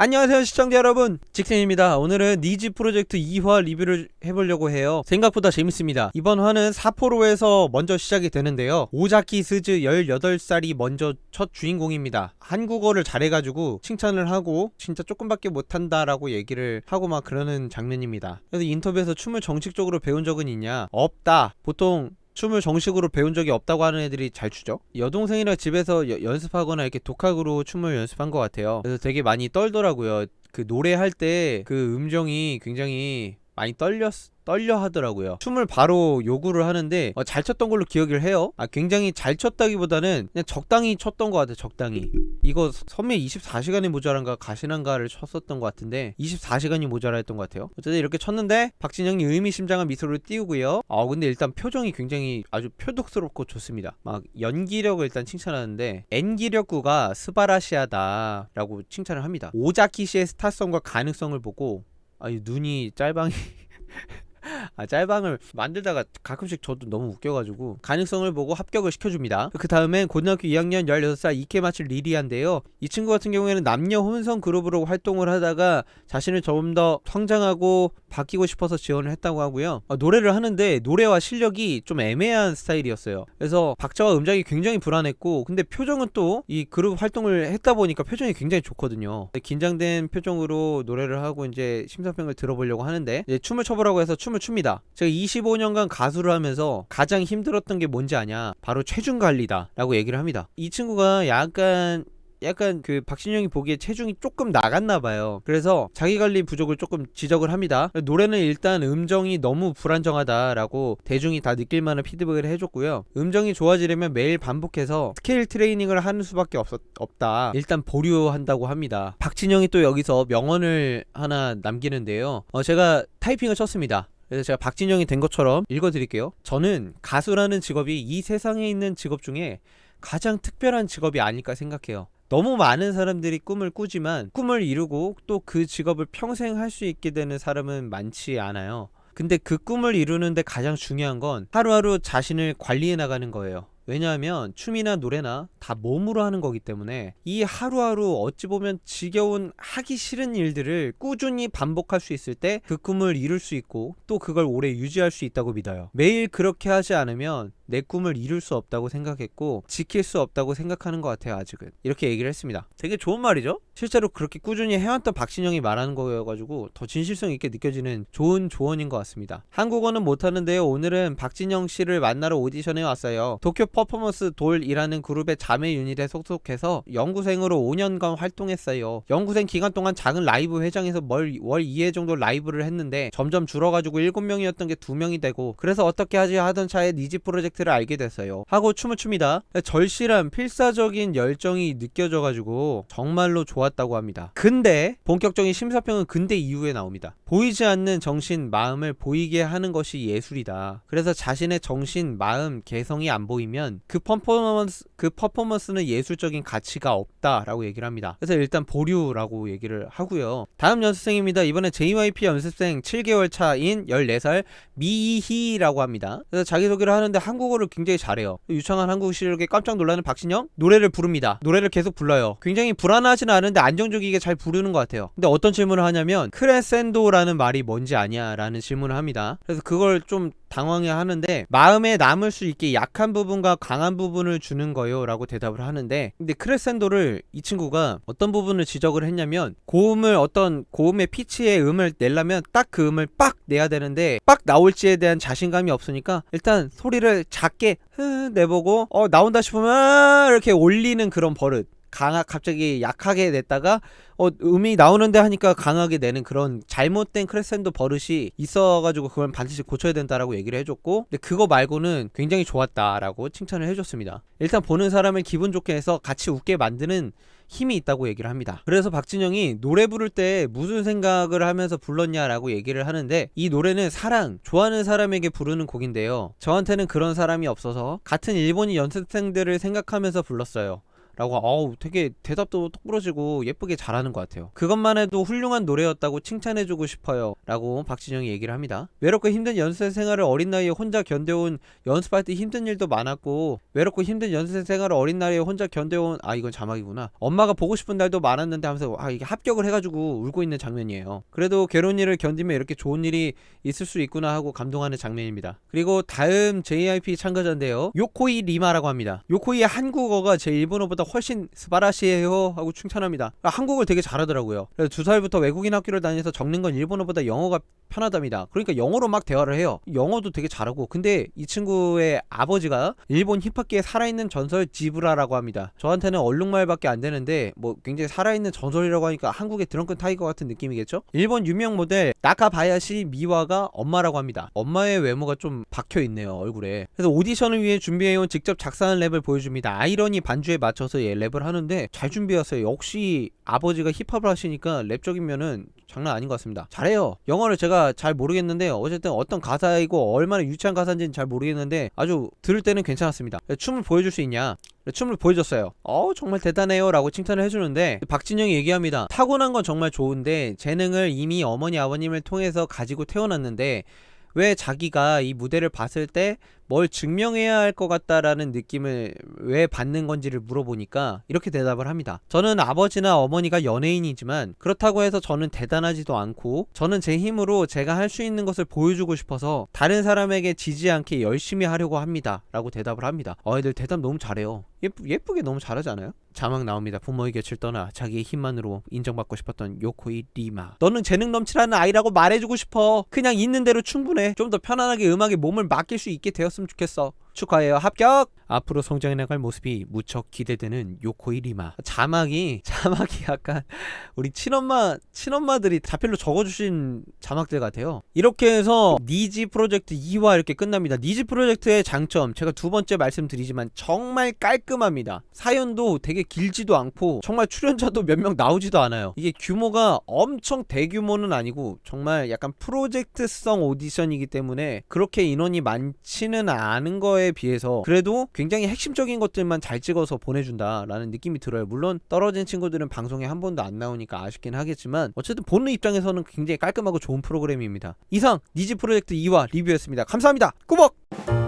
안녕하세요 시청자 여러분, 직생입니다. 오늘은 니지 프로젝트 2화 리뷰를 해보려고 해요. 생각보다 재밌습니다. 이번 화는 4포로에서 먼저 시작이 되는데요, 오자키 스즈 18살이 먼저 첫 주인공입니다. 한국어를 잘해가지고 칭찬을 하고 진짜 조금밖에 못한다 라고 얘기를 하고 막 그러는 장면입니다. 그래서 인터뷰에서 춤을 정식적으로 배운 적은 있냐? 없다. 보통 춤을 정식으로 배운 적이 없다고 하는 애들이 잘 추죠. 여동생이랑 집에서 연습하거나 이렇게 독학으로 춤을 연습한 것 같아요. 그래서 되게 많이 떨더라고요. 그 노래할 때 그 음정이 굉장히 많이 떨려 하더라고요. 춤을 바로 요구를 하는데 잘 췄던 걸로 기억을 해요. 굉장히 잘 췄다기보다는 그냥 적당히 췄던 것 같아요. 적당히. 이거 선미 24시간이 모자란가 가시난가를 쳤었던 것 같은데 24시간이 모자라했던 것 같아요. 어쨌든 이렇게 쳤는데 박진영이 의미심장한 미소를 띄우고요. 근데 일단 표정이 굉장히 아주 표독스럽고 좋습니다. 막 연기력을 일단 칭찬하는데 엔기력구가 스바라시하다 라고 칭찬을 합니다. 오자키 씨의 스타성과 가능성을 보고 눈이 짤방이 짤방을 만들다가 가끔씩 저도 너무 웃겨가지고 가능성을 보고 합격을 시켜줍니다. 그 다음엔 고등학교 2학년 16살 이케마츠 리리아인데요, 이 친구 같은 경우에는 남녀 혼성 그룹으로 활동을 하다가 자신을 좀 더 성장하고 바뀌고 싶어서 지원을 했다고 하고요. 노래를 하는데 노래와 실력이 좀 애매한 스타일이었어요. 그래서 박자와 음정이 굉장히 불안했고, 근데 표정은 또 이 그룹 활동을 했다 보니까 표정이 굉장히 좋거든요. 긴장된 표정으로 노래를 하고 이제 심사평을 들어보려고 하는데 이제 춤을 춰보라고 해서 춤을 춥니다. 제가 25년간 가수를 하면서 가장 힘들었던 게 뭔지 아냐? 바로 체중 관리다 라고 얘기를 합니다. 이 친구가 약간 그 박신영이 보기에 체중이 조금 나갔나봐요. 그래서 자기관리 부족을 조금 지적을 합니다. 노래는 일단 음정이 너무 불안정하다라고 대중이 다 느낄만한 피드백을 해줬고요. 음정이 좋아지려면 매일 반복해서 스케일 트레이닝을 하는 수밖에 없다. 일단 보류한다고 합니다. 박진영이 또 여기서 명언을 하나 남기는데요, 제가 타이핑을 쳤습니다. 그래서 제가 박진영이 된 것처럼 읽어드릴게요. 저는 가수라는 직업이 이 세상에 있는 직업 중에 가장 특별한 직업이 아닐까 생각해요. 너무 많은 사람들이 꿈을 꾸지만 꿈을 이루고 또 그 직업을 평생 할 수 있게 되는 사람은 많지 않아요. 근데 그 꿈을 이루는데 가장 중요한 건 하루하루 자신을 관리해 나가는 거예요. 왜냐하면 춤이나 노래나 다 몸으로 하는 거기 때문에 이 하루하루 어찌 보면 지겨운 하기 싫은 일들을 꾸준히 반복할 수 있을 때 그 꿈을 이룰 수 있고 또 그걸 오래 유지할 수 있다고 믿어요. 매일 그렇게 하지 않으면 내 꿈을 이룰 수 없다고 생각했고 지킬 수 없다고 생각하는 것 같아요. 아직은. 이렇게 얘기를 했습니다. 되게 좋은 말이죠? 실제로 그렇게 꾸준히 해왔던 박신영이 말하는 거여가지고 더 진실성 있게 느껴지는 좋은 조언인 것 같습니다. 한국어는 못하는데요, 오늘은 박진영 씨를 만나러 오디션에 왔어요. 도쿄 퍼포먼스 돌이라는 그룹의 자매 유닛에 속속해서 연구생으로 5년간 활동했어요. 연구생 기간 동안 작은 라이브 회장에서 월 2회 정도 라이브를 했는데 점점 줄어가지고 7명이었던 게 2명이 되고, 그래서 어떻게 하지 하던 차에 니지 프로젝트를 알게 됐어요. 하고 춤을 춥니다. 절실한 필사적인 열정이 느껴져가지고 정말로 좋았다고 합니다. 근데 본격적인 심사평은 근데 이후에 나옵니다. 보이지 않는 정신, 마음을 보이게 하는 것이 예술이다. 그래서 자신의 정신, 마음, 개성이 안 보이면 그 퍼포먼스는 예술적인 가치가 없다라고 얘기를 합니다. 그래서 일단 보류라고 얘기를 하고요. 다음 연습생입니다. 이번에 JYP 연습생 7개월 차인 14살 미희라고 합니다. 그래서 자기소개를 하는데 한국어를 굉장히 잘해요. 유창한 한국 실력에 깜짝 놀라는 박신영, 노래를 부릅니다. 노래를 계속 불러요. 굉장히 불안하지는 않은데 안정적이게 잘 부르는 것 같아요. 근데 어떤 질문을 하냐면 크레센도라는 말이 뭔지 아냐? 라는 질문을 합니다. 그래서 그걸 좀 당황해 하는데 마음에 남을 수 있게 약한 부분과 강한 부분을 주는 거요 라고 대답을 하는데, 근데 크레센도를 이 친구가 어떤 부분을 지적을 했냐면 어떤 고음의 피치의 음을 내려면 딱 그 음을 빡 내야 되는데 빡 나올지에 대한 자신감이 없으니까 일단 소리를 작게 내보고 나온다 싶으면 이렇게 올리는 그런 버릇, 갑자기 약하게 냈다가 음이 나오는데 하니까 강하게 내는 그런 잘못된 크레센도 버릇이 있어가지고 그걸 반드시 고쳐야 된다라고 얘기를 해줬고, 근데 그거 말고는 굉장히 좋았다라고 칭찬을 해줬습니다. 일단 보는 사람을 기분 좋게 해서 같이 웃게 만드는 힘이 있다고 얘기를 합니다. 그래서 박진영이 노래 부를 때 무슨 생각을 하면서 불렀냐라고 얘기를 하는데, 이 노래는 사랑, 좋아하는 사람에게 부르는 곡인데요, 저한테는 그런 사람이 없어서 같은 일본인 연습생들을 생각하면서 불렀어요. 라고 어우 되게 대답도 똑부러지고 예쁘게 잘하는 것 같아요. 그것만 해도 훌륭한 노래였다고 칭찬해주고 싶어요 라고 박진영이 얘기를 합니다. 외롭고 힘든 연습생 생활을 어린 나이에 혼자 견뎌온, 연습할 때 힘든 일도 많았고 외롭고 힘든 연습생 생활을 어린 나이에 혼자 견뎌온, 이건 자막이구나. 엄마가 보고 싶은 날도 많았는데 하면서 이게 합격을 해가지고 울고 있는 장면이에요. 그래도 괴로운 일을 견디면 이렇게 좋은 일이 있을 수 있구나 하고 감동하는 장면입니다. 그리고 다음 JYP 참가자인데요, 요코이 리마라고 합니다. 요코이의 한국어가 제 일본어보다 훨씬 스바라시에요 하고 칭찬합니다. 한국어를 되게 잘하더라고요. 그래서 2살부터 외국인 학교를 다니면서 적는 건 일본어보다 영어가 편하답니다. 그러니까 영어로 막 대화를 해요. 영어도 되게 잘하고. 근데 이 친구의 아버지가 일본 힙합계의 살아있는 전설 지브라라고 합니다. 저한테는 얼룩말밖에 안 되는데 뭐 굉장히 살아있는 전설이라고 하니까 한국의 드렁큰 타이거 같은 느낌이겠죠? 일본 유명 모델 나카바야시 미와가 엄마라고 합니다. 엄마의 외모가 좀 박혀있네요, 얼굴에. 그래서 오디션을 위해 준비해온 직접 작사한 랩을 보여줍니다. 아이러니 반주에 맞춰서 랩을 하는데 잘 준비했어요. 역시 아버지가 힙합을 하시니까 랩적이면은 장난 아닌 것 같습니다. 잘해요. 영어를 제가 잘 모르겠는데 어쨌든 어떤 가사이고 얼마나 유치한 가사인지는 잘 모르겠는데 아주 들을 때는 괜찮았습니다. 춤을 보여줄 수 있냐? 춤을 보여줬어요. 정말 대단해요 라고 칭찬을 해주는데 박진영이 얘기합니다. 타고난 건 정말 좋은데 재능을 이미 어머니 아버님을 통해서 가지고 태어났는데 왜 자기가 이 무대를 봤을 때 뭘 증명해야 할 것 같다라는 느낌을 왜 받는 건지를 물어보니까 이렇게 대답을 합니다. 저는 아버지나 어머니가 연예인이지만 그렇다고 해서 저는 대단하지도 않고 저는 제 힘으로 제가 할 수 있는 것을 보여주고 싶어서 다른 사람에게 지지 않게 열심히 하려고 합니다 라고 대답을 합니다. 애들 대답 너무 잘해요. 예쁘게 너무 잘하지 않아요? 자막 나옵니다. 부모의 곁을 떠나 자기의 힘만으로 인정받고 싶었던 요코이 리마. 너는 재능 넘치라는 아이라고 말해주고 싶어. 그냥 있는 대로 충분해. 좀 더 편안하게 음악에 몸을 맡길 수 있게 되었으면 좋겠어. 축하해요. 합격! 앞으로 성장해 나갈 모습이 무척 기대되는 요코이 리마. 자막이 약간 우리 친엄마들이 자필로 적어주신 자막들 같아요. 이렇게 해서 니지 프로젝트 2화 이렇게 끝납니다. 니지 프로젝트의 장점, 제가 두 번째 말씀드리지만 정말 깔끔합니다. 사연도 되게 길지도 않고 정말 출연자도 몇 명 나오지도 않아요. 이게 규모가 엄청 대규모는 아니고 정말 약간 프로젝트성 오디션이기 때문에 그렇게 인원이 많지는 않은 거에 비해서 그래도 굉장히 핵심적인 것들만 잘 찍어서 보내준다라는 느낌이 들어요. 물론 떨어진 친구들은 방송에 한 번도 안 나오니까 아쉽긴 하겠지만 어쨌든 보는 입장에서는 굉장히 깔끔하고 좋은 프로그램입니다. 이상 니지 프로젝트 2화 리뷰였습니다. 감사합니다. 꾸벅!